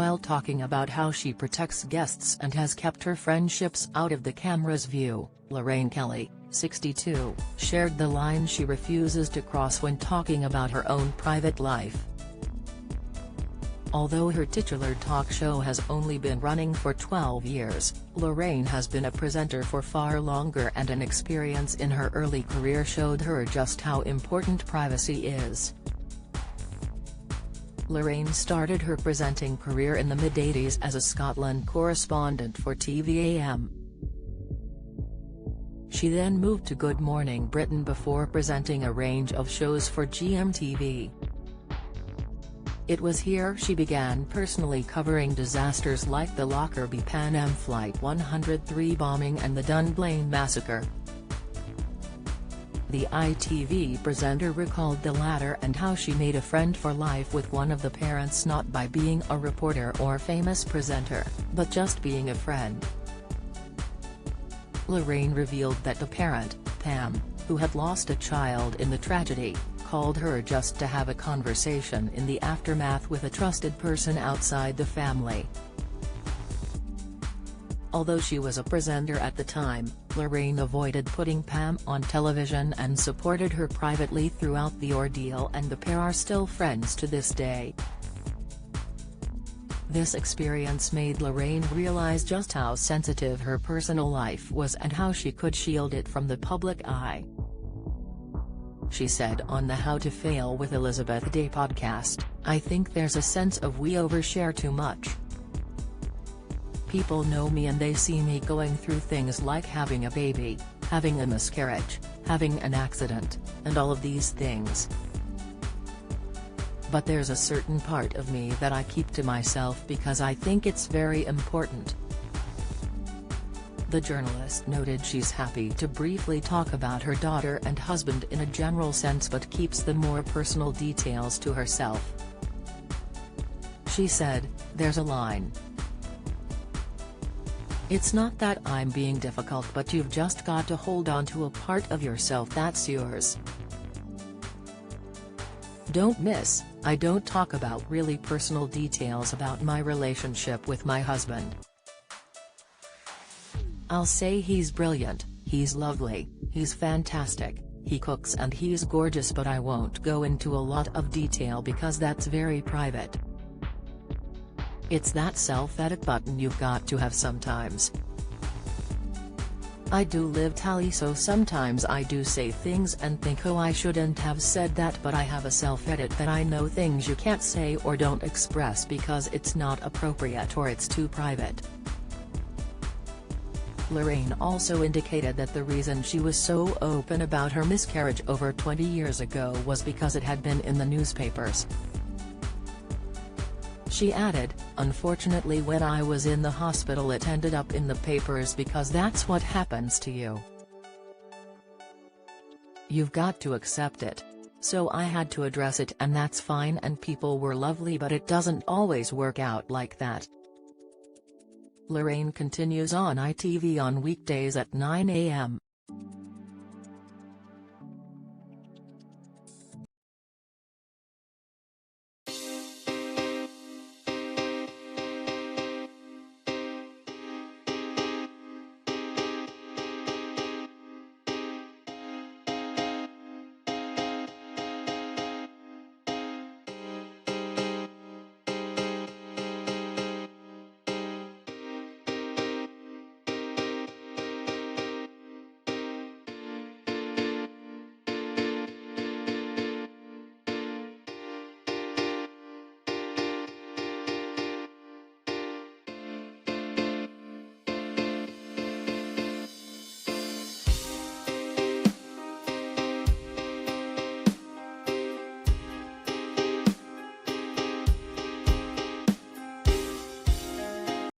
While talking about how she protects guests and has kept her friendships out of the camera's view, Lorraine Kelly, 62, shared the line she refuses to cross when talking about her own private life. Although her titular talk show has only been running for 12 years, Lorraine has been a presenter for far longer, and an experience in her early career showed her just how important privacy is. Lorraine started her presenting career in the mid-80s as a Scotland correspondent for TVAM. She then moved to Good Morning Britain before presenting a range of shows for GMTV. It was here she began personally covering disasters like the Lockerbie Pan Am Flight 103 bombing and the Dunblane massacre. The ITV presenter recalled the latter and how she made a friend for life with one of the parents, not by being a reporter or famous presenter, but just being a friend. Lorraine revealed that the parent, Pam, who had lost a child in the tragedy, called her just to have a conversation in the aftermath with a trusted person outside the family. Although she was a presenter at the time, Lorraine avoided putting Pam on television and supported her privately throughout the ordeal, and the pair are still friends to this day. This experience made Lorraine realize just how sensitive her personal life was and how she could shield it from the public eye. She said on the How to Fail with Elizabeth Day podcast, "I think there's a sense of we overshare too much. People know me and they see me going through things like having a baby, having a miscarriage, having an accident, and all of these things. But there's a certain part of me that I keep to myself because I think it's very important." The journalist noted she's happy to briefly talk about her daughter and husband in a general sense, but keeps the more personal details to herself. She said, "There's a line. It's not that I'm being difficult, but you've just got to hold on to a part of yourself that's yours. Don't miss, I don't talk about really personal details about my relationship with my husband. I'll say he's brilliant, he's lovely, he's fantastic, he cooks and he's gorgeous, but I won't go into a lot of detail because that's very private. It's that self-edit button you've got to have sometimes. I do live tally, so sometimes I do say things and think, oh, I shouldn't have said that, but I have a self-edit that I know things you can't say or don't express because it's not appropriate or it's too private." Lorraine also indicated that the reason she was so open about her miscarriage over 20 years ago was because it had been in the newspapers. She added, "Unfortunately, when I was in the hospital it ended up in the papers because that's what happens to you. You've got to accept it. So I had to address it, and that's fine, and people were lovely, but it doesn't always work out like that." Lorraine continues on ITV on weekdays at 9 a.m.